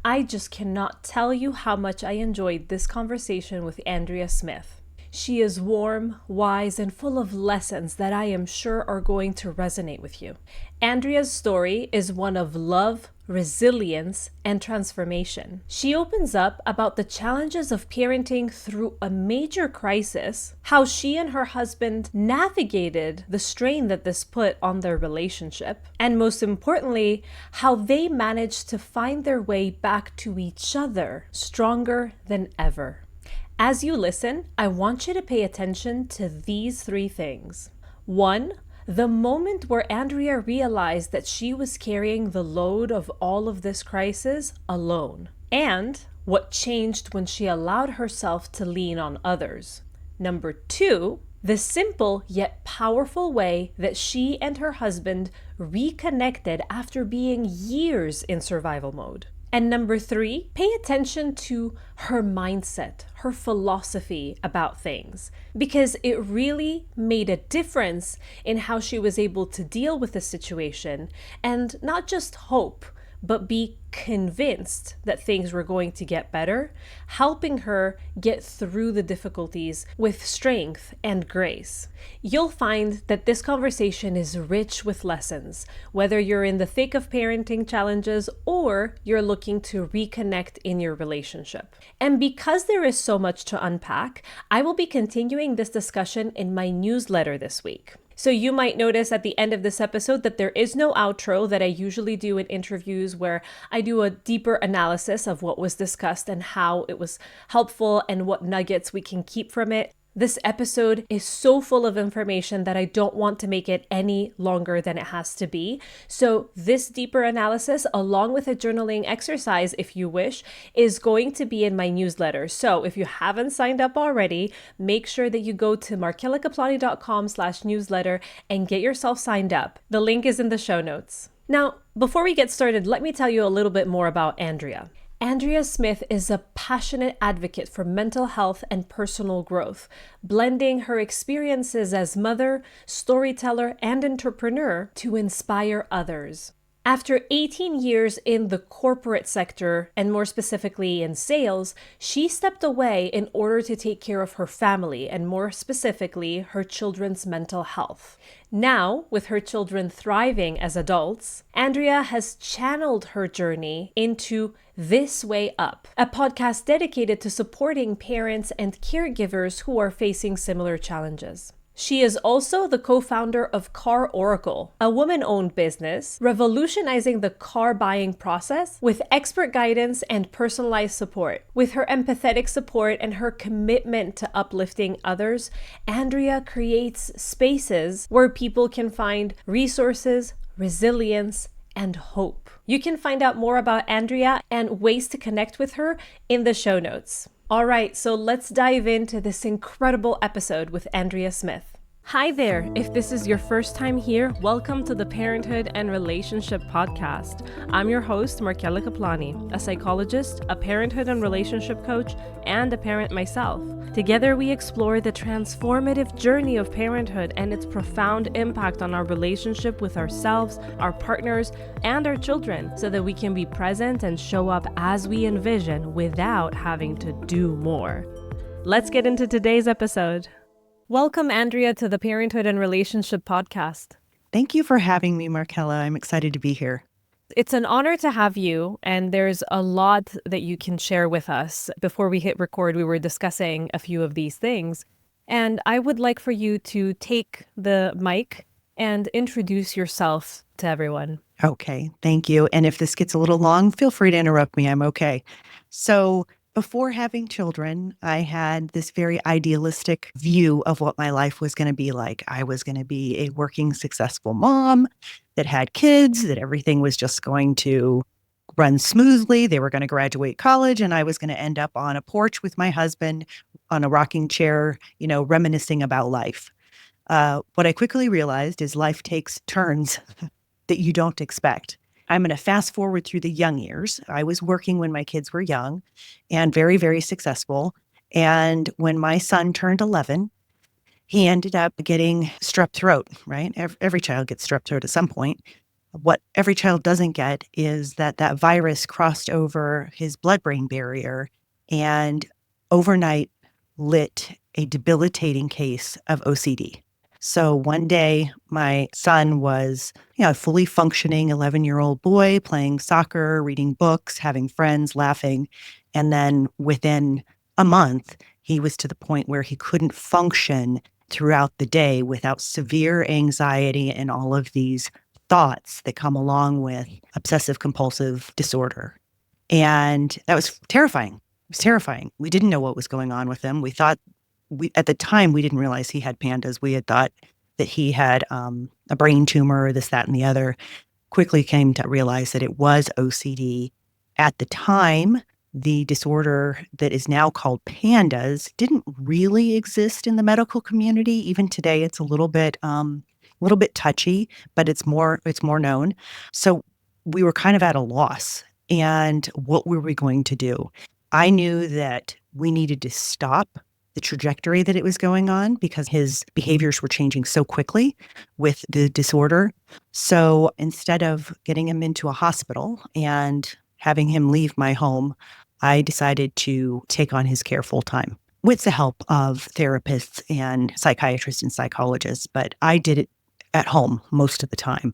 I just cannot tell you how much I enjoyed this conversation with Andrea Smith. She is warm, wise, and full of lessons that I am sure are going to resonate with you. Andrea's story is one of love, resilience, and transformation. She opens up about the challenges of parenting through a major crisis, how she and her husband navigated the strain that this put on their relationship, and most importantly, how they managed to find their way back to each other stronger than ever. As you listen, I want you to pay attention to these three things. One, the moment where Andrea realized that she was carrying the load of all of this crisis alone, and what changed when she allowed herself to lean on others. Number two, the simple yet powerful way that she and her husband reconnected after being years in survival mode. And number three, pay attention to her mindset, her philosophy about things, because it really made a difference in how she was able to deal with the situation and not just hope, but be convinced that things were going to get better, helping her get through the difficulties with strength and grace. You'll find that this conversation is rich with lessons, whether you're in the thick of parenting challenges or you're looking to reconnect in your relationship. And because there is so much to unpack, I will be continuing this discussion in my newsletter this week. So you might notice at the end of this episode that there is no outro that I usually do in interviews where I do a deeper analysis of what was discussed and how it was helpful and what nuggets we can keep from it. This episode is so full of information that I don't want to make it any longer than it has to be. So this deeper analysis, along with a journaling exercise, if you wish, is going to be in my newsletter. So if you haven't signed up already, make sure that you go to markelakaplani.com/newsletter and get yourself signed up. The link is in the show notes. Now, before we get started, let me tell you a little bit more about Andrea. Andrea Smith is a passionate advocate for mental health and personal growth, blending her experiences as mother, storyteller, and entrepreneur to inspire others. After 18 years in the corporate sector, and more specifically in sales, she stepped away in order to take care of her family, and more specifically, her children's mental health. Now, with her children thriving as adults, Andrea has channeled her journey into This Way Up, a podcast dedicated to supporting parents and caregivers who are facing similar challenges. She is also the co-founder of Car Oracle, a woman-owned business revolutionizing the car buying process with expert guidance and personalized support. With her empathetic support and her commitment to uplifting others, Andrea creates spaces where people can find resources, resilience, and hope. You can find out more about Andrea and ways to connect with her in the show notes. All right, so let's dive into this incredible episode with Andrea Smith. Hi there. If this is your first time here, welcome to the Parenthood and Relationship Podcast. I'm your host, Markela Kaplani, a psychologist, a parenthood and relationship coach, and a parent myself. Together, we explore the transformative journey of parenthood and its profound impact on our relationship with ourselves, our partners, and our children, so that we can be present and show up as we envision without having to do more. Let's get into today's episode. Welcome, Andrea, to the Parenthood and Relationship Podcast. Thank you for having me, Markella. I'm excited to be here. It's an honor to have you, and there's a lot that you can share with us. Before we hit record, we were discussing a few of these things, and I would like for you to take the mic and introduce yourself to everyone. Okay, thank you. And if this gets a little long, feel free to interrupt me. I'm okay. So before having children, I had this very idealistic view of what my life was going to be like. I was going to be a working, successful mom that had kids, that everything was just going to run smoothly. They were going to graduate college, and I was going to end up on a porch with my husband on a rocking chair, reminiscing about life. What I quickly realized is life takes turns that you don't expect. I'm going to fast forward through the young years. I was working when my kids were young and very, very successful. And when my son turned 11, he ended up getting strep throat, right? Every child gets strep throat at some point. What every child doesn't get is that that virus crossed over his blood-brain barrier and overnight lit a debilitating case of OCD. So one day, my son was, a fully functioning 11-year-old boy playing soccer, reading books, having friends, laughing. And then within a month, he was to the point where he couldn't function throughout the day without severe anxiety and all of these thoughts that come along with obsessive compulsive disorder. And that was terrifying. It was terrifying. We didn't know what was going on with him. We thought at the time, we didn't realize he had pandas. We had thought that he had a brain tumor or this, that, and the other. Quickly came to realize that it was OCD. At the time, the disorder that is now called pandas didn't really exist in the medical community. Even today, it's a little bit touchy, but it's more known. So we were kind of at a loss. And what were we going to do? I knew that we needed to stop the trajectory that it was going on because his behaviors were changing so quickly with the disorder. So instead of getting him into a hospital and having him leave my home, I decided to take on his care full time with the help of therapists and psychiatrists and psychologists. But I did it at home most of the time.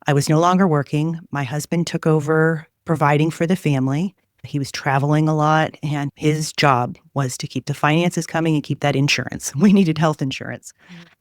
I was no longer working. My husband took over providing for the family. He was traveling a lot, and his job was to keep the finances coming and keep that insurance. We needed health insurance.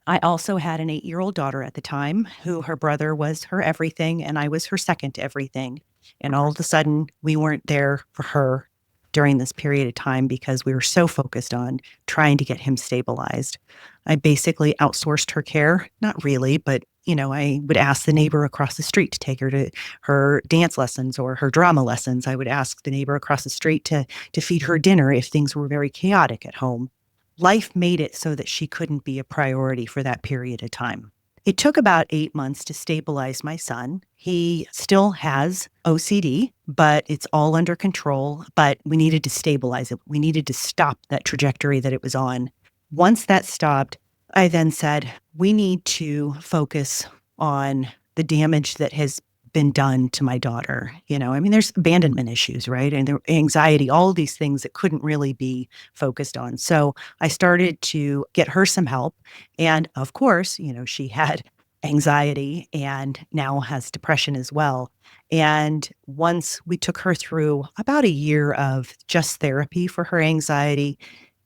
I also had an 8-year-old daughter at the time who her brother was her everything, and I was her second everything. And all of a sudden, we weren't there for her during this period of time because we were so focused on trying to get him stabilized. I basically outsourced her care. Not really, but I would ask the neighbor across the street to take her to her dance lessons or her drama lessons. I would ask the neighbor across the street to feed her dinner if things were very chaotic at home. Life made it so that she couldn't be a priority for that period of time. It took about 8 months to stabilize my son. He still has OCD, but it's all under control. But we needed to stabilize it. We needed to stop that trajectory that it was on. Once that stopped, I then said, we need to focus on the damage that has been done to my daughter. There's abandonment issues, right? And there, anxiety, all these things that couldn't really be focused on. So I started to get her some help. And of course, she had anxiety and now has depression as well. And once we took her through about a year of just therapy for her anxiety,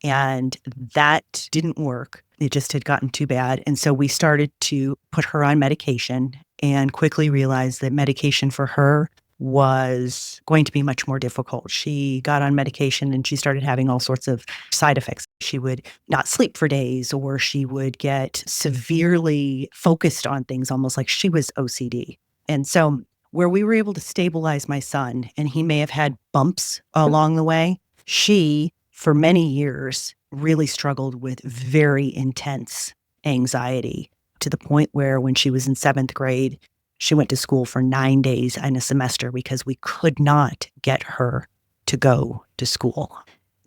and that didn't work. It just had gotten too bad. And so we started to put her on medication and quickly realized that medication for her was going to be much more difficult. She got on medication and she started having all sorts of side effects. She would not sleep for days, or she would get severely focused on things, almost like she was OCD. And so where we were able to stabilize my son, and he may have had bumps along the way, she, for many years, really struggled with very intense anxiety to the point where when she was in 7th grade, she went to school for 9 days in a semester because we could not get her to go to school.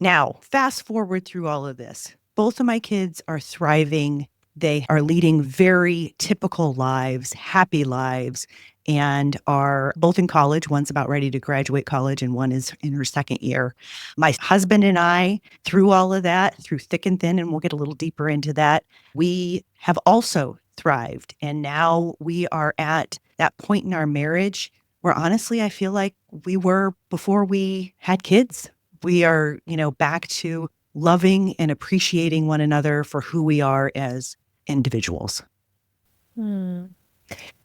Now, fast forward through all of this. Both of my kids are thriving. They are leading very typical lives, happy lives, and are both in college. One's about ready to graduate college, and one is in her 2nd year. My husband and I, through all of that, through thick and thin, and we'll get a little deeper into that, we have also thrived. And now we are at that point in our marriage where honestly, I feel like we were before we had kids. We are, back to loving and appreciating one another for who we are as individuals.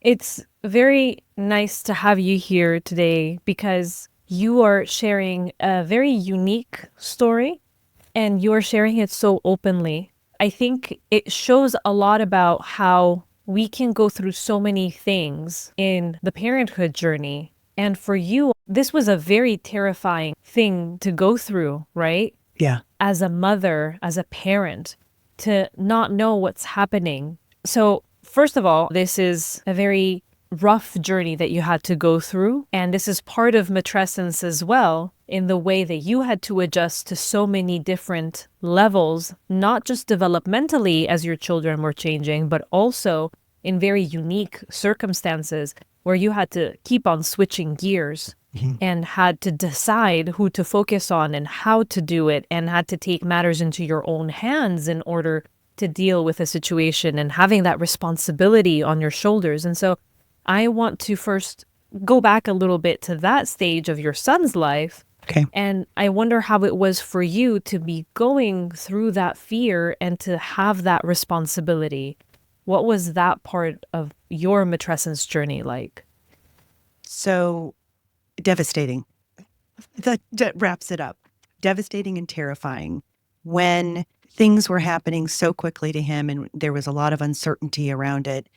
It's very nice to have you here today because you are sharing a very unique story and you are sharing it so openly. I think it shows a lot about how we can go through so many things in the parenthood journey. And for you, this was a very terrifying thing to go through, right? Yeah. As a mother, as a parent, to not know what's happening. So first of all, this is a very rough journey that you had to go through. And this is part of matrescence as well, in the way that you had to adjust to so many different levels, not just developmentally as your children were changing, but also in very unique circumstances. where you had to keep on switching gears and had to decide who to focus on and how to do it, and had to take matters into your own hands in order to deal with a situation, and having that responsibility on your shoulders. And so I want to first go back a little bit to that stage of your son's life. Okay. And I wonder how it was for you to be going through that fear and to have that responsibility. What was that part of your matrescence journey like? So devastating. That wraps it up. Devastating and terrifying. When things were happening so quickly to him and there was a lot of uncertainty around it,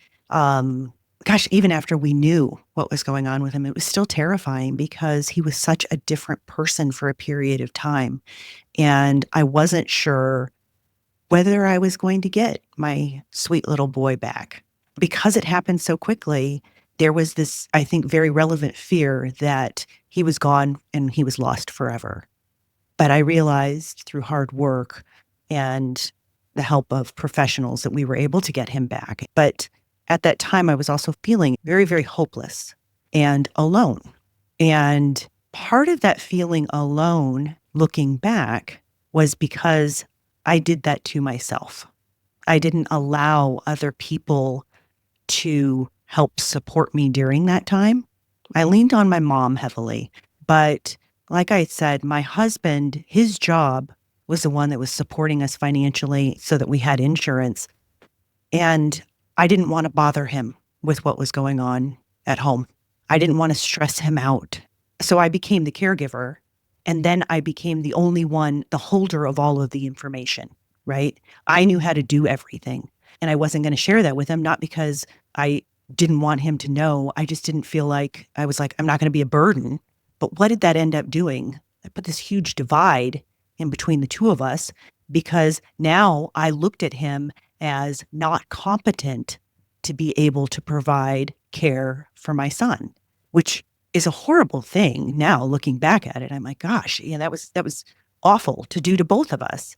even after we knew what was going on with him, it was still terrifying because he was such a different person for a period of time. And I wasn't sure whether I was going to get my sweet little boy back. Because it happened so quickly, there was this, I think, very relevant fear that he was gone and he was lost forever. But I realized through hard work and the help of professionals that we were able to get him back. But at that time, I was also feeling very, very hopeless and alone. And part of that feeling alone, looking back, was because I did that to myself. I didn't allow other people to help support me during that time. I leaned on my mom heavily, but like I said, my husband, his job was the one that was supporting us financially so that we had insurance. And I didn't want to bother him with what was going on at home. I didn't want to stress him out. So I became the caregiver. And then I became the only one, the holder of all of the information, right? I knew how to do everything. And I wasn't going to share that with him, not because I didn't want him to know. I just didn't feel like, I was like, I'm not going to be a burden. But what did that end up doing? I put this huge divide in between the two of us because now I looked at him as not competent to be able to provide care for my son, which is a horrible thing. Now looking back at it, I'm like, gosh, that was awful to do to both of us.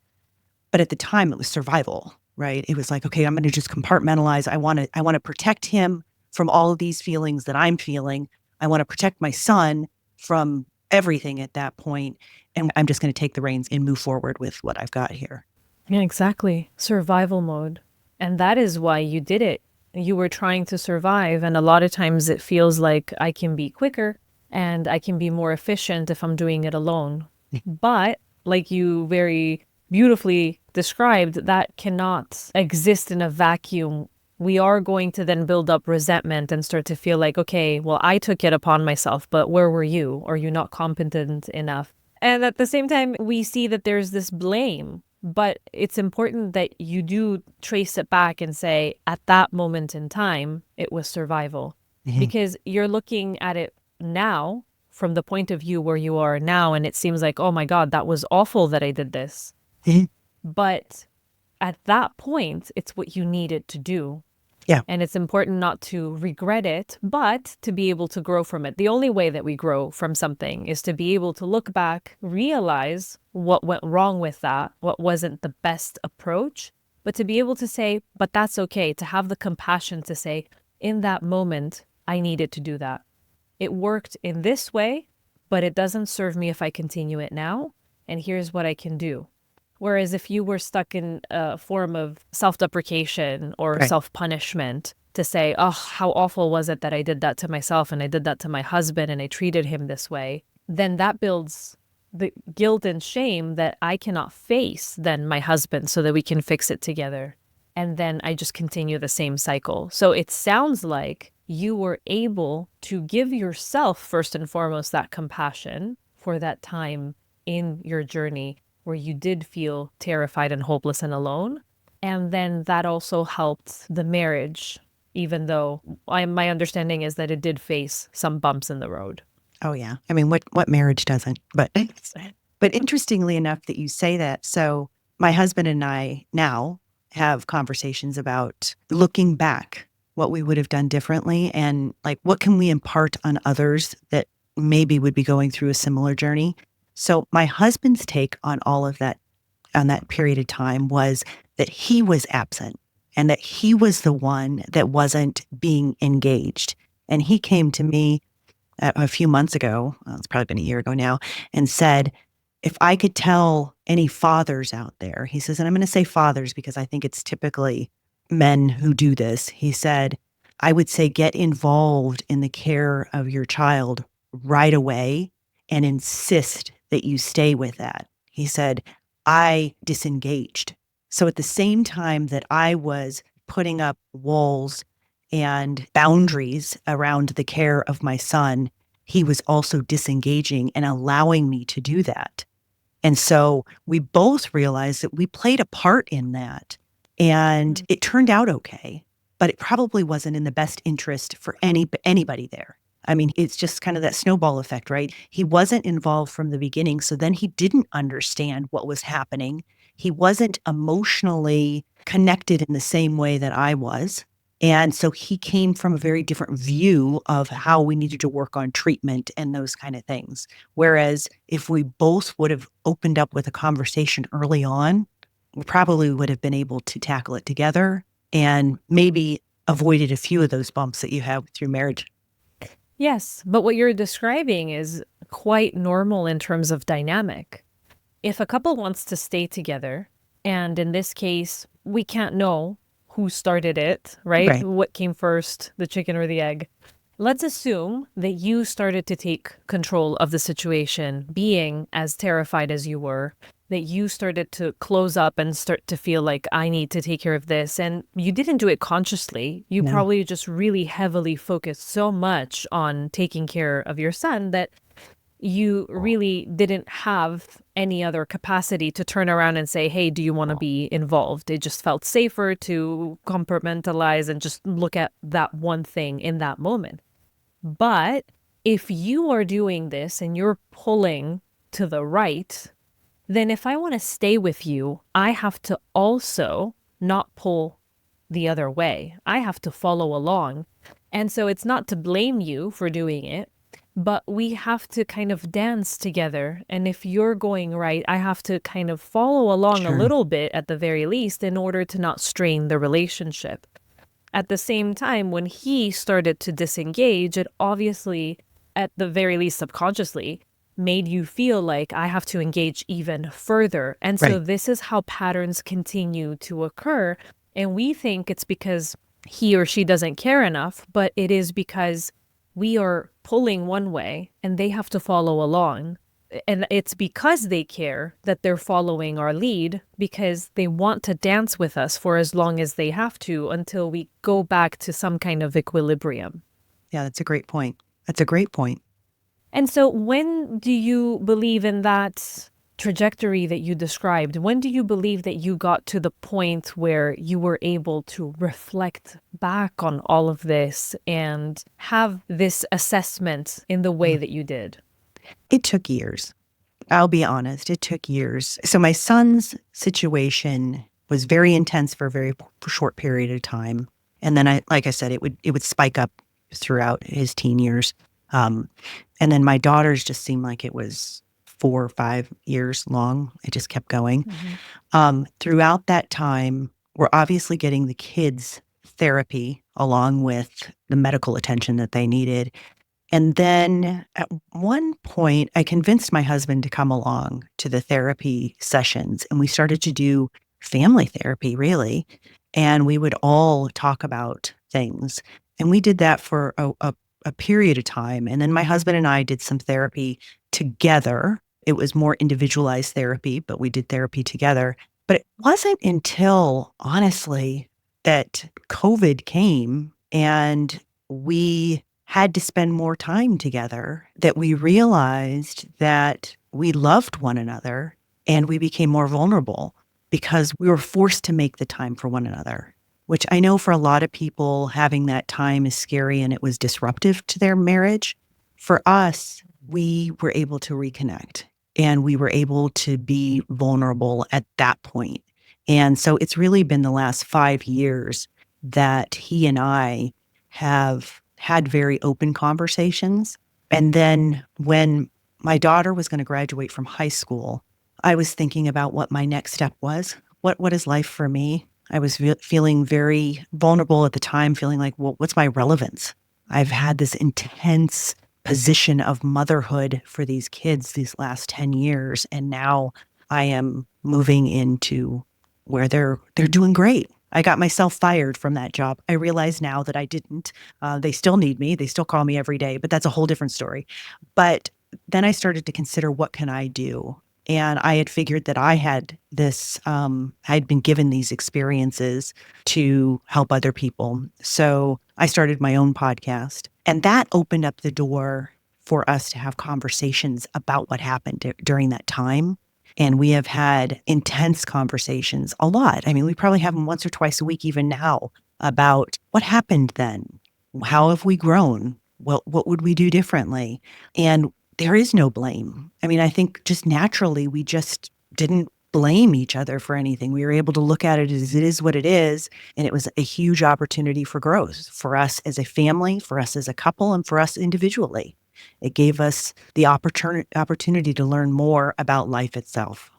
But at the time it was survival, right? It was like, okay, I'm going to just compartmentalize. I want to protect him from all of these feelings that I'm feeling. I want to protect my son from everything at that point. And I'm just going to take the reins and move forward with what I've got here. Yeah, exactly. Survival mode. And that is why you did it. You were trying to survive. And a lot of times it feels like I can be quicker and I can be more efficient if I'm doing it alone. But like you very beautifully described, that cannot exist in a vacuum. We are going to then build up resentment and start to feel like, okay, well, I took it upon myself, but where were you? Are you not competent enough? And at the same time, we see that there's this blame, but it's important that you do trace it back and say, at that moment in time, it was survival. Because you're looking at it now from the point of view where you are now, and it seems like, oh my God, that was awful that I did this. But at that point, it's what you needed to do. Yeah. And it's important not to regret it, but to be able to grow from it. The only way that we grow from something is to be able to look back, realize what went wrong with that, what wasn't the best approach, but to be able to say, but that's okay, to have the compassion to say, in that moment, I needed to do that. It worked in this way, but it doesn't serve me if I continue it now. And here's what I can do. Whereas if you were stuck in a form of self-deprecation or Right. self-punishment to say, oh, how awful was it that I did that to myself and I did that to my husband and I treated him this way, then that builds the guilt and shame that I cannot face then my husband so that we can fix it together. And then I just continue the same cycle. So it sounds like you were able to give yourself, first and foremost, that compassion for that time in your journey where you did feel terrified and hopeless and alone. And then that also helped the marriage, even though my understanding is that it did face some bumps in the road. Oh, yeah. I mean, what marriage doesn't? But interestingly enough that you say that. So my husband and I now have conversations about looking back, what we would have done differently, and like, what can we impart on others that maybe would be going through a similar journey? So my husband's take on all of that, on that period of time, was that he was absent and that he was the one that wasn't being engaged. And he came to me a few months ago, well, it's probably been a year ago now, and said, if I could tell any fathers out there, he says, and I'm going to say fathers because I think it's typically men who do this. He said, I would say get involved in the care of your child right away and insist that you stay with that. He said, I disengaged. So at the same time that I was putting up walls and boundaries around the care of my son, he was also disengaging and allowing me to do that. And so we both realized that we played a part in that. And it turned out okay, but it probably wasn't in the best interest for anybody there. I mean, it's just kind of that snowball effect, right? He wasn't involved from the beginning. So then he didn't understand what was happening. He wasn't emotionally connected in the same way that I was. And so he came from a very different view of how we needed to work on treatment and those kind of things. Whereas if we both would have opened up with a conversation early on, we probably would have been able to tackle it together and maybe avoided a few of those bumps that you have through marriage. Yes, but what you're describing is quite normal in terms of dynamic. If a couple wants to stay together, and in this case, we can't know who started it, right? Right. What came first, the chicken or the egg? Let's assume that you started to take control of the situation, being as terrified as you were, that you started to close up and start to feel like, I need to take care of this. And you didn't do it consciously. You No. probably just really heavily focused so much on taking care of your son that you really didn't have any other capacity to turn around and say, hey, do you want to be involved? It just felt safer to compartmentalize and just look at that one thing in that moment. But if you are doing this and you're pulling to the right, then if I want to stay with you, I have to also not pull the other way. I have to follow along. And so it's not to blame you for doing it, but we have to kind of dance together. And if you're going right, I have to kind of follow along a Sure. little bit at the very least in order to not strain the relationship. At the same time, when he started to disengage, it obviously, at the very least subconsciously, made you feel like I have to engage even further. And so Right. this is how patterns continue to occur. And we think it's because he or she doesn't care enough, but it is because we are pulling one way and they have to follow along. And it's because they care that they're following our lead, because they want to dance with us for as long as they have to until we go back to some kind of equilibrium. Yeah, that's a great point. That's a great point. And so when do you believe in that trajectory that you described? When do you believe that you got to the point where you were able to reflect back on all of this and have this assessment in the way that you did? It took years. I'll be honest, it took years. So my son's situation was very intense for a very short period of time. And then like I said, it would spike up throughout his teen years. And then my daughter's just seemed like it was 4 or 5 years long. It just kept going. Throughout that time, we're obviously getting the kids therapy along with the medical attention that they needed. And then at one point, I convinced my husband to come along to the therapy sessions, and we started to do family therapy, really. And we would all talk about things. And we did that for a period of time. And then my husband and I did some therapy together. It was more individualized therapy, but we did therapy together. But it wasn't until, honestly, that COVID came and we had to spend more time together that we realized that we loved one another and we became more vulnerable because we were forced to make the time for one another, which I know for a lot of people, having that time is scary and it was disruptive to their marriage. For us, we were able to reconnect and we were able to be vulnerable at that point. And so it's really been the last 5 years that he and I have had very open conversations. And then when my daughter was going to graduate from high school, I was thinking about what my next step was. What is life for me? I was feeling very vulnerable at the time, feeling like, well, what's my relevance? I've had this intense position of motherhood for these kids these last 10 years. And now I am moving into where they're doing great. I got myself fired from that job. I realize now that I didn't. They still need me. They still call me every day, but that's a whole different story. But then I started to consider, what can I do? And I had figured that I had this, I'd been given these experiences to help other people. So I started my own podcast, and that opened up the door for us to have conversations about what happened during that time. And we have had intense conversations a lot. I mean, we probably have them once or twice a week, even now, about what happened then. How have we grown? What would we do differently? And there is no blame. I mean, I think just naturally, we just didn't blame each other for anything. We were able to look at it as it is what it is. And it was a huge opportunity for growth for us as a family, for us as a couple, and for us individually. It gave us the opportunity to learn more about life itself.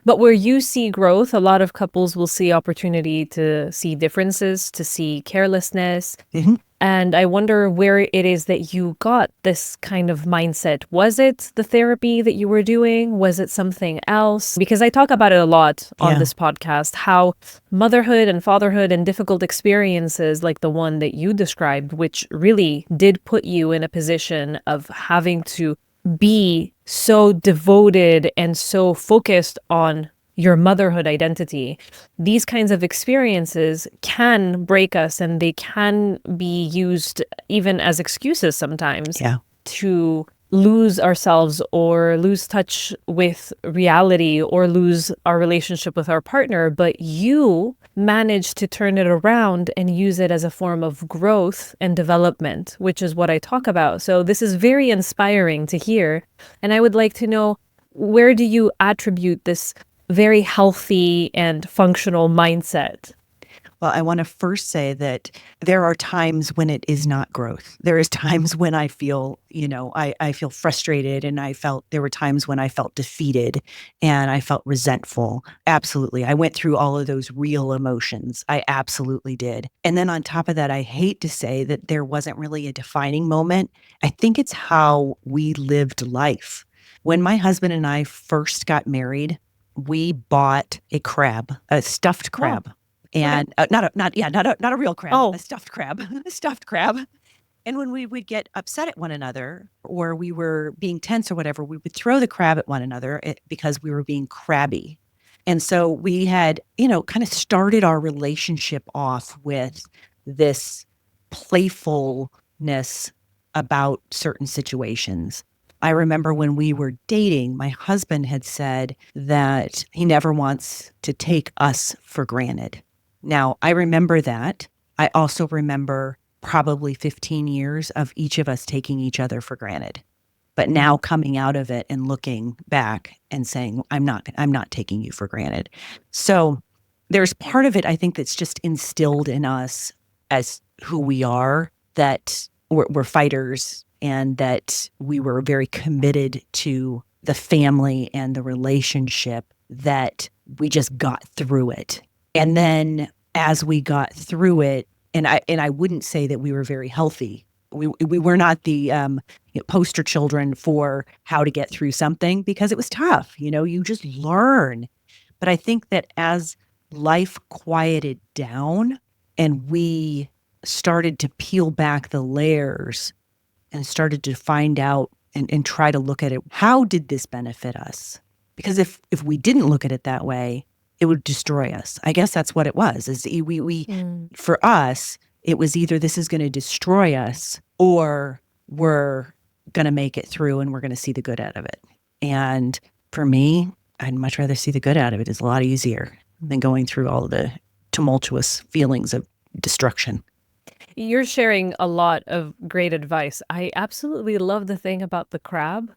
But where you see growth, a lot of couples will see opportunity to see differences, to see carelessness. And I wonder where it is that you got this kind of mindset. Was it the therapy that you were doing? Was it something else? Because I talk about it a lot on this podcast, how motherhood and fatherhood and difficult experiences like the one that you described, which really did put you in a position of having to be so devoted and so focused on your motherhood identity. These kinds of experiences can break us, and they can be used even as excuses sometimes to lose ourselves or lose touch with reality or lose our relationship with our partner. But you managed to turn it around and use it as a form of growth and development, which is what I talk about. So this is very inspiring to hear. And I would like to know, where do you attribute this very healthy and functional mindset? Well, I want to first say that there are times when it is not growth. There is times when I feel, I feel frustrated, and there were times when I felt defeated and I felt resentful. Absolutely. I went through all of those real emotions. I absolutely did. And then on top of that, I hate to say that there wasn't really a defining moment. I think it's how we lived life. When my husband and I first got married, we bought a stuffed crab. And not a real crab, a stuffed crab, a stuffed crab. And when we would get upset at one another, or we were being tense or whatever, we would throw the crab at one another because we were being crabby. And so we had, kind of started our relationship off with this playfulness about certain situations. I remember when we were dating, my husband had said that he never wants to take us for granted. Now, I remember that. I also remember probably 15 years of each of us taking each other for granted. But now coming out of it and looking back and saying, I'm not taking you for granted. So there's part of it, I think, that's just instilled in us as who we are, that we're fighters, and that we were very committed to the family and the relationship, that we just got through it. And then as we got through it, and I wouldn't say that we were very healthy. We were not the poster children for how to get through something, because it was tough. You just learn. But I think that as life quieted down and we started to peel back the layers and started to find out and try to look at it, how did this benefit us? Because if we didn't look at it that way, it would destroy us. I guess that's what it was. For us, it was either this is going to destroy us, or we're going to make it through and we're going to see the good out of it. And for me, I'd much rather see the good out of it. It's a lot easier than going through all of the tumultuous feelings of destruction. You're sharing a lot of great advice. I absolutely love the thing about the crab.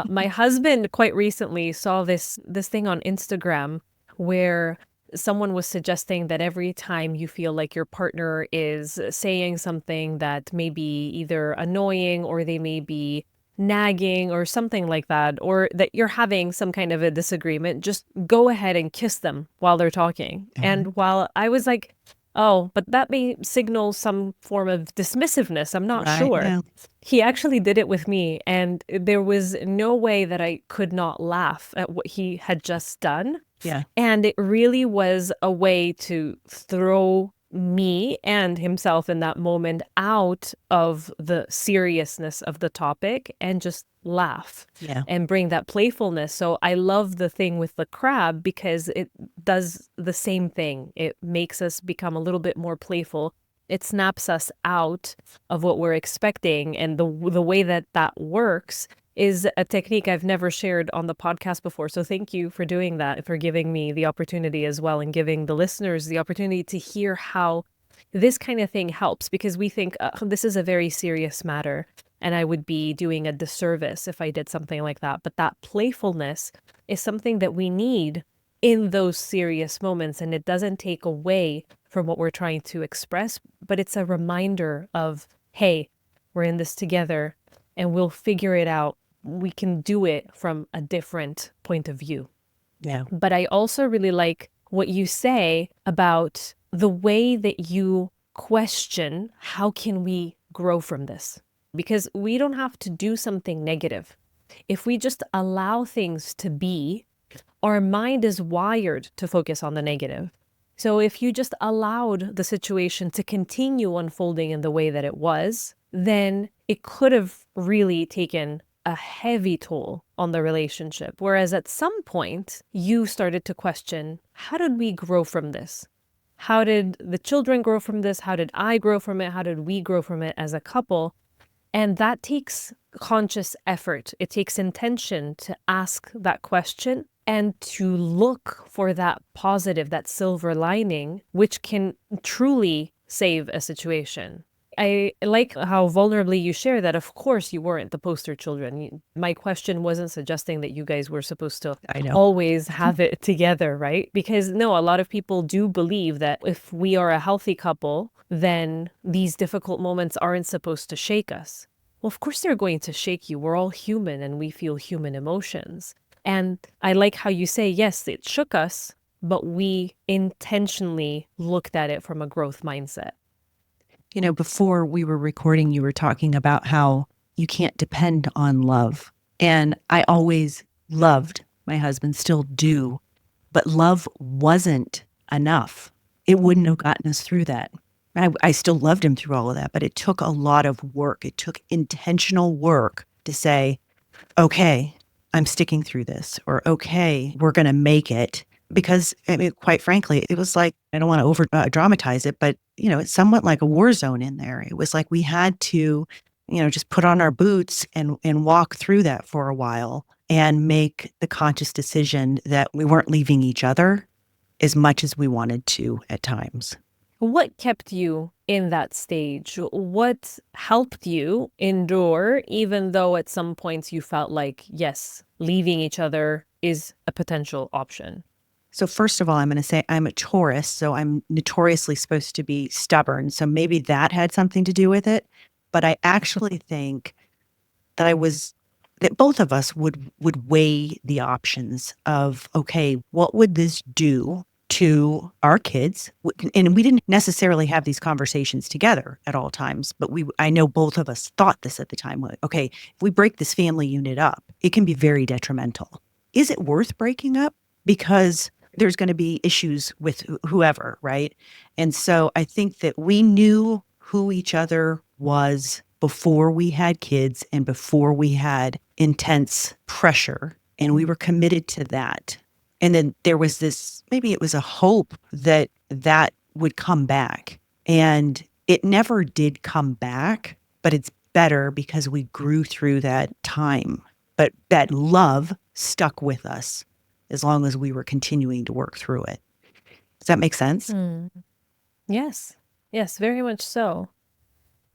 My husband quite recently saw this thing on Instagram where someone was suggesting that every time you feel like your partner is saying something that may be either annoying, or they may be nagging or something like that, or that you're having some kind of a disagreement, just go ahead and kiss them while they're talking. And while I was like, Oh, but that may signal some form of dismissiveness. I'm not Right. sure. Yeah. He actually did it with me, and there was no way that I could not laugh at what he had just done. Yeah. And it really was a way to throw me and himself in that moment out of the seriousness of the topic and just laugh Yeah. and bring that playfulness. So I love the thing with the crab because it does the same thing. It makes us become a little bit more playful. It snaps us out of what we're expecting. And the way that that works is a technique I've never shared on the podcast before. So thank you for doing that, for giving me the opportunity as well, and giving the listeners the opportunity to hear how this kind of thing helps, because we think this is a very serious matter and I would be doing a disservice if I did something like that. But that playfulness is something that we need in those serious moments, and it doesn't take away from what we're trying to express, but it's a reminder of, hey, we're in this together and we'll figure it out. We can do it from a different point of view. Yeah. But I also really like what you say about the way that you question, how can we grow from this? Because we don't have to do something negative. If we just allow things to be, our mind is wired to focus on the negative. So if you just allowed the situation to continue unfolding in the way that it was, then it could have really taken a heavy toll on the relationship. Whereas at some point, you started to question, how did we grow from this? How did the children grow from this? How did I grow from it? How did we grow from it as a couple? And that takes conscious effort. It takes intention to ask that question and to look for that positive, that silver lining, which can truly save a situation. I like how vulnerably you share that. Of course, you weren't the poster children. My question wasn't suggesting that you guys were supposed to I know. always have it together, right? Because no, a lot of people do believe that if we are a healthy couple, then these difficult moments aren't supposed to shake us. Well, of course they're going to shake you. We're all human and we feel human emotions. And I like how you say, yes, it shook us, but we intentionally looked at it from a growth mindset. You know, before we were recording, you were talking about how you can't depend on love. And I always loved my husband, still do, but love wasn't enough. It wouldn't have gotten us through that. I still loved him through all of that, but it took a lot of work. It took intentional work to say, okay, I'm sticking through this, or okay, we're going to make it. Because, I mean, quite frankly, it was like, I don't want to over dramatize it, but, you know, it's somewhat like a war zone in there. It was like we had to, you know, just put on our boots and walk through that for a while and make the conscious decision that we weren't leaving each other as much as we wanted to at times. What kept you in that stage? What helped you endure, even though at some points you felt like, yes, leaving each other is a potential option? So first of all, I'm going to say I'm a Taurus, so I'm notoriously supposed to be stubborn. So maybe that had something to do with it. But I actually think that that both of us would weigh the options of, okay, what would this do to our kids? And we didn't necessarily have these conversations together at all times, but I know both of us thought this at the time. Like, okay, if we break this family unit up, it can be very detrimental. Is it worth breaking up? Because there's going to be issues with whoever, right? And so I think that we knew who each other was before we had kids and before we had intense pressure, and we were committed to that. And then there was this, maybe it was a hope that that would come back. And it never did come back, but it's better because we grew through that time. But that love stuck with us as long as we were continuing to work through it. Does that make sense? Yes. Yes, very much so.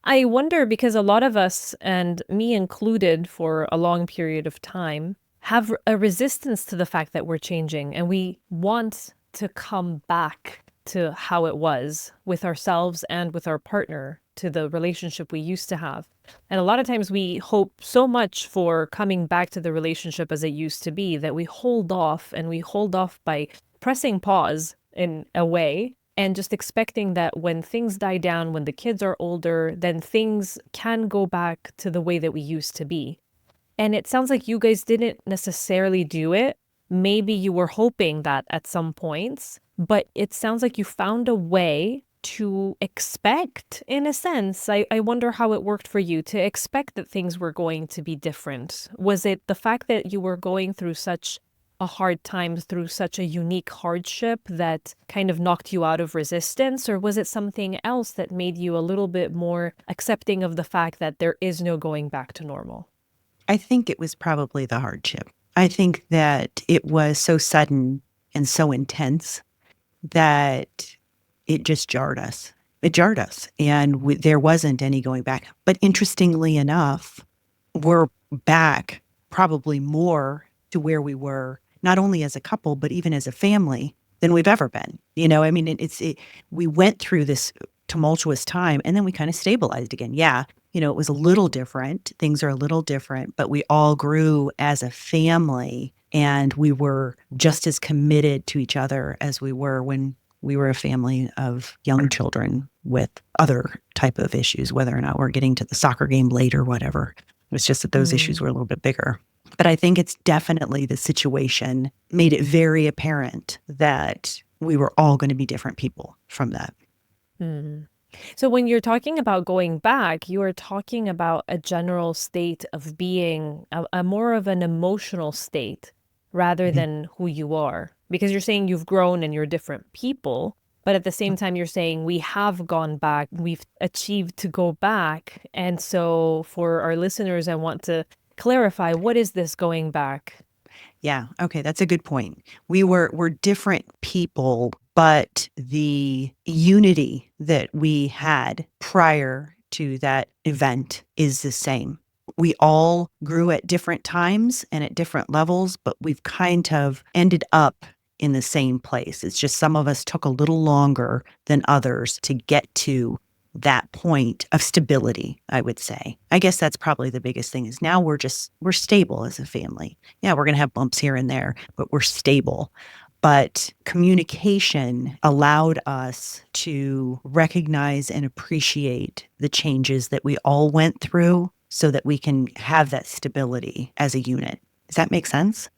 I wonder because a lot of us, and me included for a long period of time, have a resistance to the fact that we're changing, and we want to come back to how it was with ourselves and with our partner, to the relationship we used to have. And a lot of times we hope so much for coming back to the relationship as it used to be that we hold off, and we hold off by pressing pause in a way and just expecting that when things die down, when the kids are older, then things can go back to the way that we used to be. And it sounds like you guys didn't necessarily do it. Maybe you were hoping that at some points, but it sounds like you found a way to expect, in a sense. I wonder how it worked for you to expect that things were going to be different. Was it the fact that you were going through such a hard time, through such a unique hardship that kind of knocked you out of resistance? Or was it something else that made you a little bit more accepting of the fact that there is no going back to normal? I think it was probably the hardship. I think that it was so sudden and so intense that it just jarred us. It jarred us, and there wasn't any going back. But interestingly enough, we're back probably more to where we were, not only as a couple, but even as a family than we've ever been. I mean, we went through this tumultuous time and then we kind of stabilized again. Yeah, it was a little different. Things are a little different, but we all grew as a family and we were just as committed to each other as we were when we were a family of young children with other type of issues, whether or not we're getting to the soccer game late or whatever. It was just that those issues were a little bit bigger. But I think it's definitely the situation made it very apparent that we were all going to be different people from that. So when you're talking about going back, you are talking about a general state of being a more of an emotional state rather than who you are. Because you're saying you've grown and you're different people, but at the same time, you're saying we have gone back, we've achieved to go back. And so for our listeners, I want to clarify, what is this going back? Yeah. Okay. That's a good point. We're different people, but the unity that we had prior to that event is the same. We all grew at different times and at different levels, but we've kind of ended up in the same place. It's just some of us took a little longer than others to get to that point of stability, I would say. I guess that's probably the biggest thing is now we're stable as a family. Yeah, we're going to have bumps here and there, but we're stable. But communication allowed us to recognize and appreciate the changes that we all went through so that we can have that stability as a unit. Does that make sense?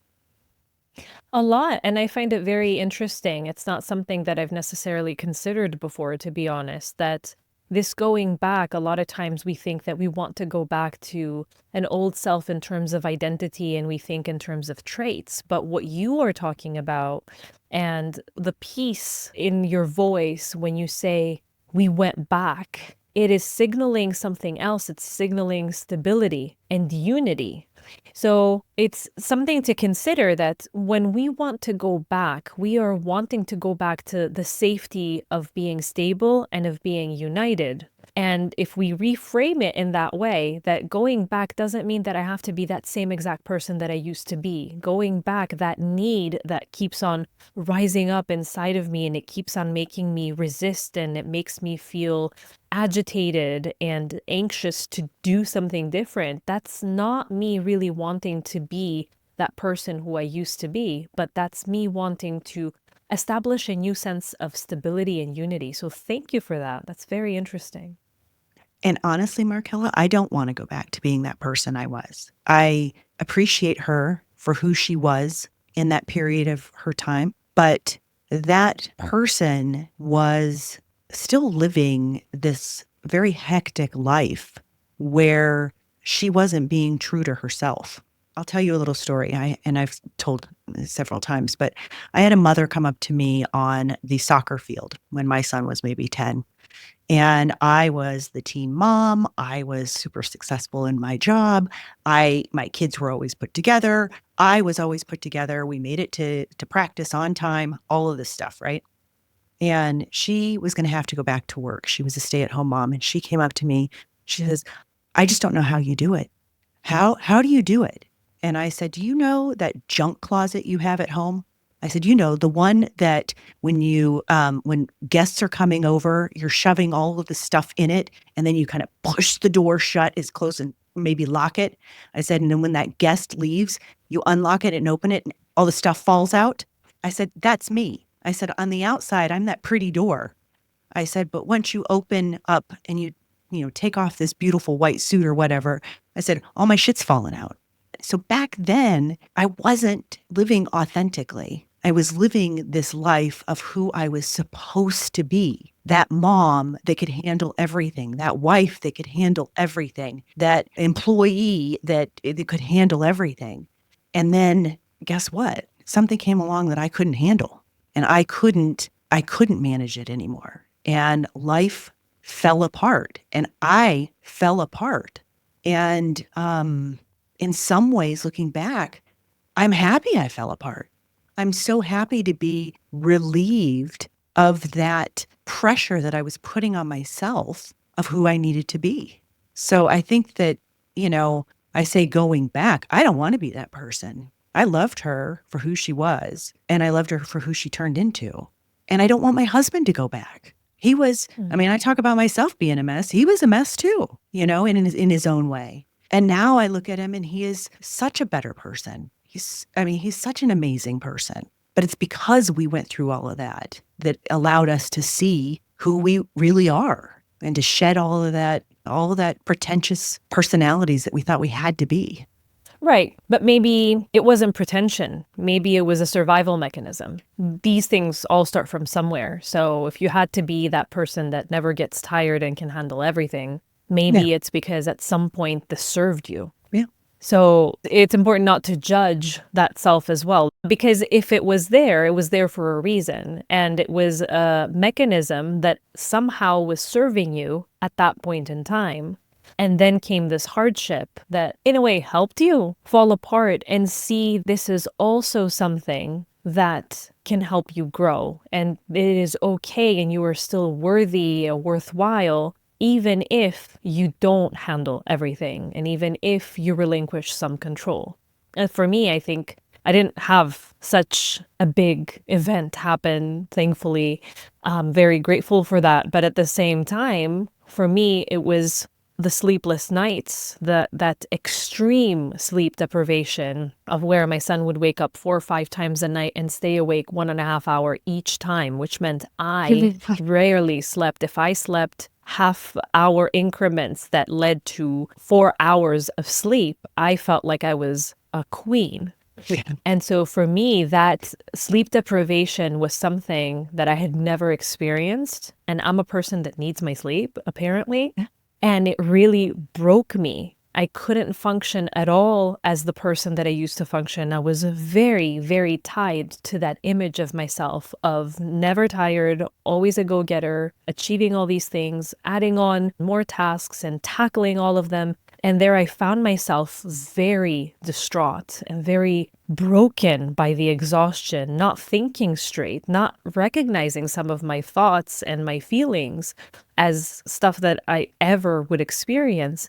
A lot. And I find it very interesting. It's not something that I've necessarily considered before, to be honest, that this going back, a lot of times we think that we want to go back to an old self in terms of identity and we think in terms of traits. But what you are talking about and the peace in your voice when you say we went back, it is signaling something else. It's signaling stability and unity. So it's something to consider that when we want to go back, we are wanting to go back to the safety of being stable and of being united. And if we reframe it in that way, that going back doesn't mean that I have to be that same exact person that I used to be. Going back, that need that keeps on rising up inside of me and it keeps on making me resist and it makes me feel agitated and anxious to do something different. That's not me really wanting to be that person who I used to be, but that's me wanting to establish a new sense of stability and unity. So thank you for that. That's very interesting. And honestly, Markella, I don't want to go back to being that person I was. I appreciate her for who she was in that period of her time, but that person was still living this very hectic life where she wasn't being true to herself. I'll tell you a little story. I've told several times, but I had a mother come up to me on the soccer field when my son was maybe 10. And I was the teen mom. I was super successful in my job. My kids were always put together. I was always put together. We made it to practice on time, all of this stuff, right? And she was going to have to go back to work. She was a stay-at-home mom. And she came up to me. She says, I just don't know how you do it. How do you do it? And I said, do you know that junk closet you have at home? I said, the one that when guests are coming over, you're shoving all of the stuff in it, and then you kind of push the door shut as close and maybe lock it. I said, and then when that guest leaves, you unlock it and open it, and all the stuff falls out. I said, that's me. I said, on the outside, I'm that pretty door. I said, but once you open up and you take off this beautiful white suit or whatever, I said, all my shit's falling out. So back then, I wasn't living authentically. I was living this life of who I was supposed to be. That mom that could handle everything, that wife that could handle everything, that employee that could handle everything. And then guess what? Something came along that I couldn't handle, and I couldn't manage it anymore. And life fell apart, and I fell apart. And in some ways, looking back, I'm happy I fell apart. I'm so happy to be relieved of that pressure that I was putting on myself of who I needed to be. So I think that, I say going back, I don't want to be that person. I loved her for who she was, and I loved her for who she turned into. And I don't want my husband to go back. He was, I talk about myself being a mess. He was a mess too, in his own way. And now I look at him and he is such a better person. He's such an amazing person. But it's because we went through all of that allowed us to see who we really are and to shed all of that pretentious personalities that we thought we had to be. Right. But maybe it wasn't pretension. Maybe it was a survival mechanism. These things all start from somewhere. So if you had to be that person that never gets tired and can handle everything, maybe it's because at some point this served you. Yeah. So it's important not to judge that self as well, because if it was there for a reason. And it was a mechanism that somehow was serving you at that point in time. And then came this hardship that in a way helped you fall apart and see this is also something that can help you grow. And it is okay, and you are still worthy or worthwhile, even if you don't handle everything and even if you relinquish some control. And for me, I think I didn't have such a big event happen, thankfully. I'm very grateful for that. But at the same time, for me, it was the sleepless nights, that extreme sleep deprivation of where my son would wake up 4 or 5 times a night and stay awake 1.5 hours each time, which meant I rarely slept. If I slept half-hour increments that led to 4 hours of sleep, I felt like I was a queen. Yeah. And so for me, that sleep deprivation was something that I had never experienced. And I'm a person that needs my sleep, apparently. And it really broke me. I couldn't function at all as the person that I used to function. I was very, very tied to that image of myself of never tired, always a go-getter, achieving all these things, adding on more tasks and tackling all of them. And there I found myself very distraught and very broken by the exhaustion, not thinking straight, not recognizing some of my thoughts and my feelings as stuff that I ever would experience.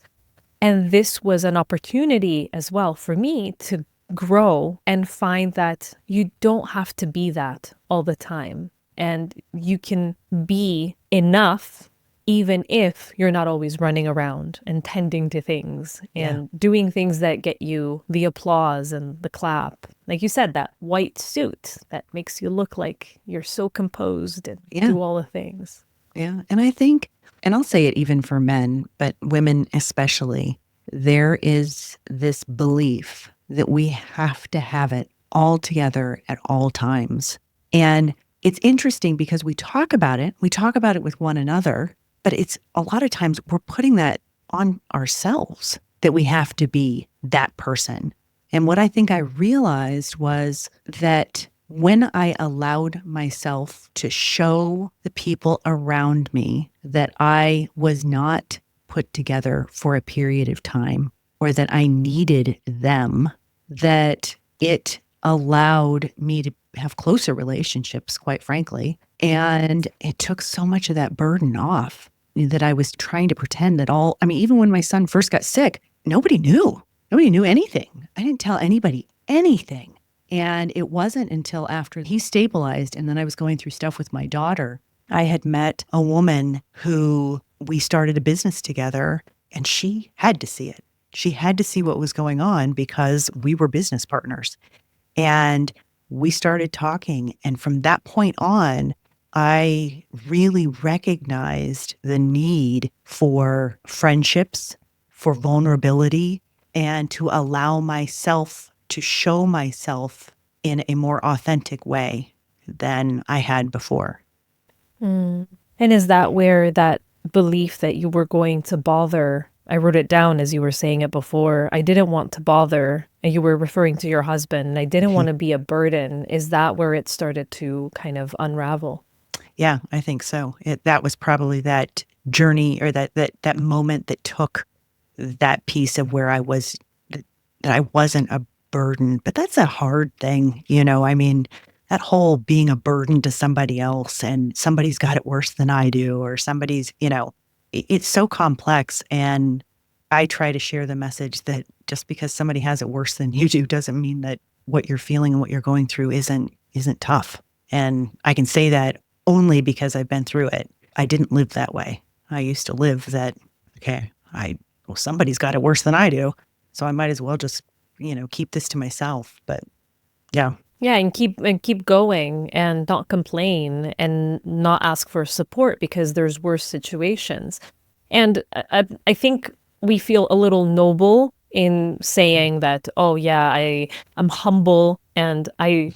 And this was an opportunity as well for me to grow and find that you don't have to be that all the time. And you can be enough even if you're not always running around and tending to things and doing things that get you the applause and the clap. Like you said, that white suit that makes you look like you're so composed and do all the things. Yeah. And I think, and I'll say it even for men, but women especially, there is this belief that we have to have it all together at all times. And it's interesting because we talk about it with one another, but it's a lot of times we're putting that on ourselves that we have to be that person. And what I think I realized was that when I allowed myself to show the people around me that I was not put together for a period of time or that I needed them, that it allowed me to have closer relationships, quite frankly. And it took so much of that burden off that I was trying to pretend that even when my son first got sick, nobody knew. Nobody knew anything. I didn't tell anybody anything. And it wasn't until after he stabilized and then I was going through stuff with my daughter, I had met a woman who we started a business together, and she had to see it. She had to see what was going on because we were business partners. And we started talking. And from that point on, I really recognized the need for friendships, for vulnerability, and to allow myself to show myself in a more authentic way than I had before. Mm. And is that where that belief that you were going to bother? I wrote it down as you were saying it before. I didn't want to bother. And you were referring to your husband. And I didn't want to be a burden. Is that where it started to kind of unravel? Yeah, I think so. That was probably that journey or that moment that took that piece of where I was that I wasn't a burden. But that's a hard thing, I mean, that whole being a burden to somebody else and somebody's got it worse than I do, or somebody's, it's so complex. And I try to share the message that just because somebody has it worse than you do doesn't mean that what you're feeling and what you're going through isn't tough. And I can say that only because I've been through it. I didn't live that way. I used to live that, okay, well, somebody's got it worse than I do, so I might as well just, keep this to myself. But yeah. Yeah, and keep going and not complain and not ask for support because there's worse situations. And I think we feel a little noble in saying that, oh yeah, I'm humble and I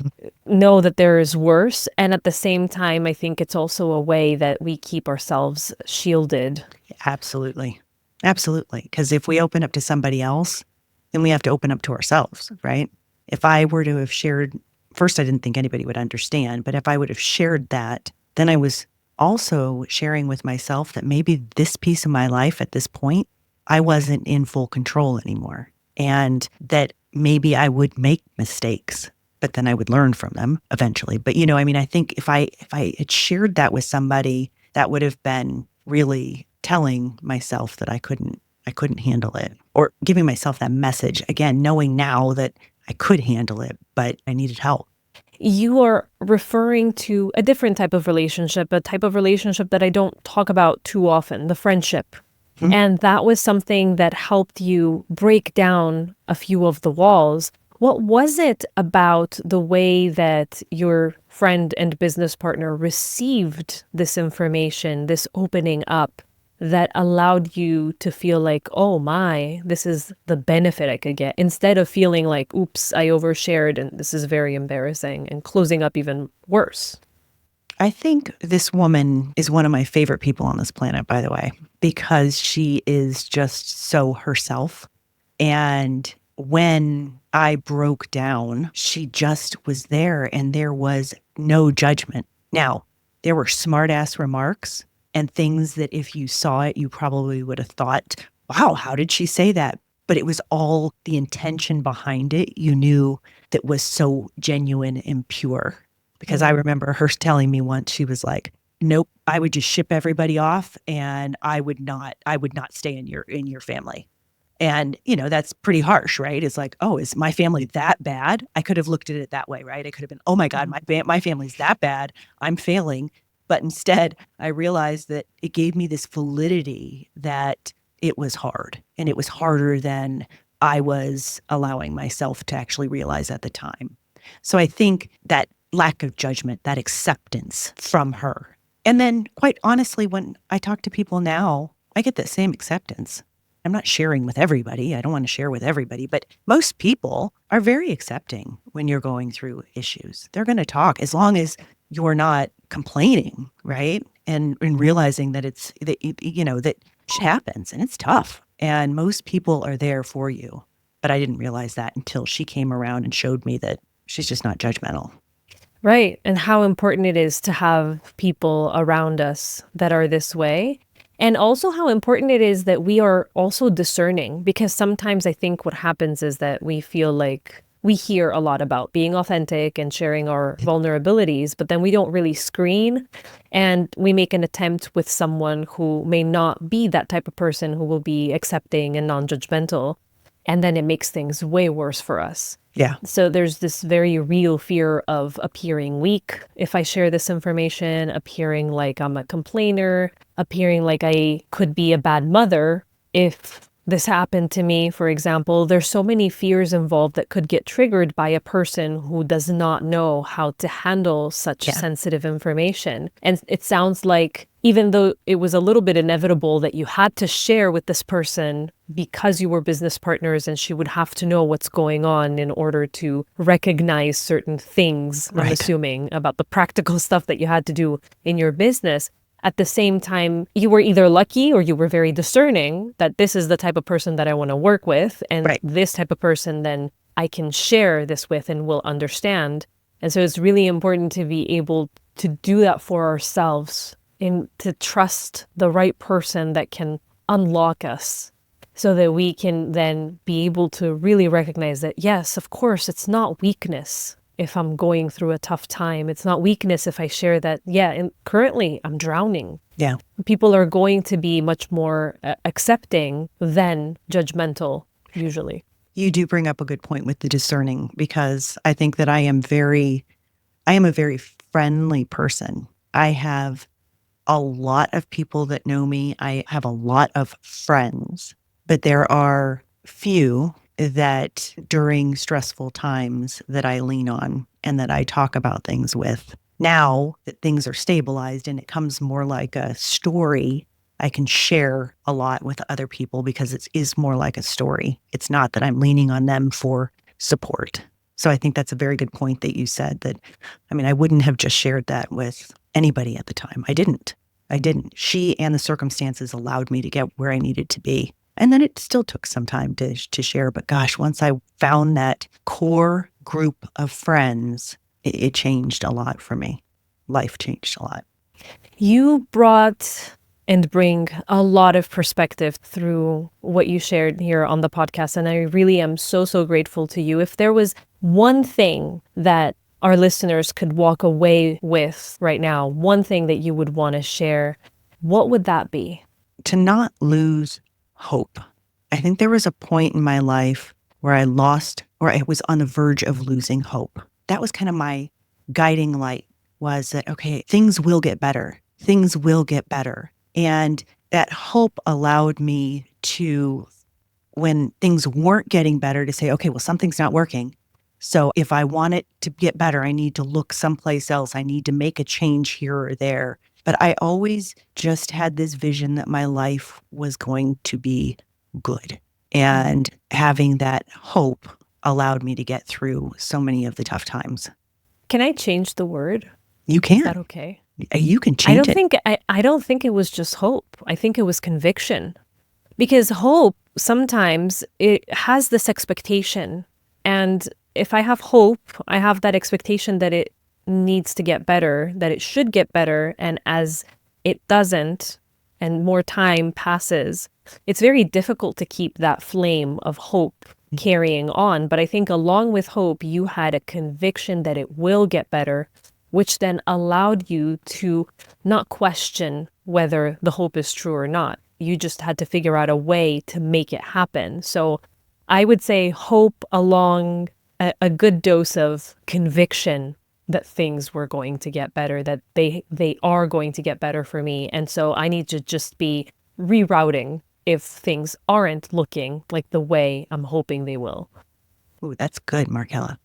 know that there is worse. And at the same time, I think it's also a way that we keep ourselves shielded. Absolutely. Absolutely. Because if we open up to somebody else, then we have to open up to ourselves, right? If I were to have shared, first, I didn't think anybody would understand, but if I would have shared that, then I was also sharing with myself that maybe this piece of my life at this point, I wasn't in full control anymore. And that maybe I would make mistakes, but then I would learn from them eventually. But, I think if I had shared that with somebody, that would have been really telling myself that I couldn't handle it, or giving myself that message again, knowing now that I could handle it, but I needed help. You are referring to a different type of relationship, a type of relationship that I don't talk about too often, the friendship. And that was something that helped you break down a few of the walls. What was it about the way that your friend and business partner received this information, this opening up, that allowed you to feel like, oh my, this is the benefit I could get, instead of feeling like, oops, I overshared and this is very embarrassing and closing up even worse? I think this woman is one of my favorite people on this planet, by the way, because she is just so herself. And when I broke down, she just was there and there was no judgment. Now, there were smart ass remarks and things that if you saw it, you probably would have thought, wow, how did she say that? But it was all the intention behind it. You knew that was so genuine and pure. Because I remember her telling me once, she was like, nope, I would just ship everybody off and I would not stay in your family. And, that's pretty harsh, right? It's like, oh, is my family that bad? I could have looked at it that way, right? I could have been, oh my God, my family's that bad. I'm failing. But instead, I realized that it gave me this validity that it was hard. And it was harder than I was allowing myself to actually realize at the time. So I think that lack of judgment, that acceptance from her. And then, quite honestly, when I talk to people now, I get that same acceptance. I'm not sharing with everybody. I don't want to share with everybody, but most people are very accepting when you're going through issues. They're going to talk as long as you're not complaining, right? And realizing that that shit happens and it's tough. And most people are there for you. But I didn't realize that until she came around and showed me that she's just not judgmental. Right. And how important it is to have people around us that are this way. And also how important it is that we are also discerning, because sometimes I think what happens is that we feel like we hear a lot about being authentic and sharing our vulnerabilities, but then we don't really screen, and we make an attempt with someone who may not be that type of person who will be accepting and non-judgmental. And then it makes things way worse for us. Yeah. So there's this very real fear of appearing weak if I share this information, appearing like I'm a complainer, appearing like I could be a bad mother if this happened to me, for example, there's so many fears involved that could get triggered by a person who does not know how to handle such Yeah. sensitive information. And it sounds like even though it was a little bit inevitable that you had to share with this person because you were business partners and she would have to know what's going on in order to recognize certain things, I'm Right. assuming, about the practical stuff that you had to do in your business. At the same time, you were either lucky or you were very discerning that this is the type of person that I want to work with. And Right. this type of person then I can share this with and will understand. And so it's really important to be able to do that for ourselves and to trust the right person that can unlock us so that we can then be able to really recognize that, yes, of course, it's not weakness. If I'm going through a tough time, it's not weakness if I share that, yeah, and currently I'm drowning. Yeah. People are going to be much more accepting than judgmental, usually. You do bring up a good point with the discerning, because I think that I am a very friendly person. I have a lot of people that know me. I have a lot of friends, but there are few that during stressful times that I lean on and that I talk about things with. Now that things are stabilized and it comes more like a story, I can share a lot with other people because it is more like a story. It's not that I'm leaning on them for support. So I think that's a very good point that you said that, I mean, I wouldn't have just shared that with anybody at the time. I didn't. She and the circumstances allowed me to get where I needed to be. And then it still took some time to share. But gosh, once I found that core group of friends, it changed a lot for me. Life changed a lot. You brought and bring a lot of perspective through what you shared here on the podcast. And I really am so, so grateful to you. If there was one thing that our listeners could walk away with right now, one thing that you would want to share, what would that be? To not lose hope. I think there was a point in my life where I was on the verge of losing hope. That was kind of my guiding light, was that, okay, things will get better. Things will get better. And that hope allowed me to, when things weren't getting better, to say, okay, well, something's not working. So if I want it to get better, I need to look someplace else. I need to make a change here or there. But I always just had this vision that my life was going to be good. And having that hope allowed me to get through so many of the tough times. Can I change the word? You Is that can. okay? You can change it. I don't think it was just hope. I think it was conviction. Because hope, sometimes it has this expectation. And if I have hope, I have that expectation that it needs to get better, that it should get better. And as it doesn't, and more time passes, it's very difficult to keep that flame of hope carrying on. But I think along with hope, you had a conviction that it will get better, which then allowed you to not question whether the hope is true or not. You just had to figure out a way to make it happen. So I would say hope along a good dose of conviction that things were going to get better, that they are going to get better for me. And so I need to just be rerouting if things aren't looking like the way I'm hoping they will. Ooh, that's good, Markella.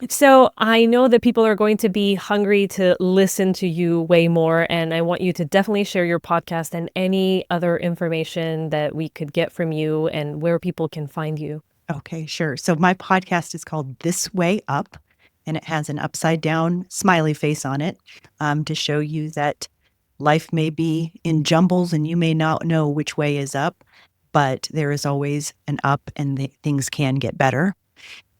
So I know that people are going to be hungry to listen to you way more, and I want you to definitely share your podcast and any other information that we could get from you and where people can find you. Okay, sure. So my podcast is called This Way Up, and it has an upside down smiley face on it to show you that life may be in jumbles and you may not know which way is up, but there is always an up and things can get better.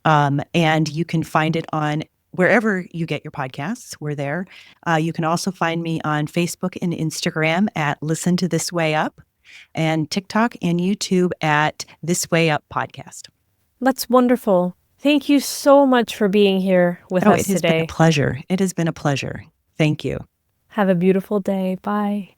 And you can find it on wherever you get your podcasts. We're there. You can also find me on Facebook and Instagram at Listen to This Way Up, and TikTok and YouTube at This Way Up Podcast. That's wonderful. Thank you so much for being here with us today. It has been a pleasure. It has been a pleasure. Thank you. Have a beautiful day. Bye.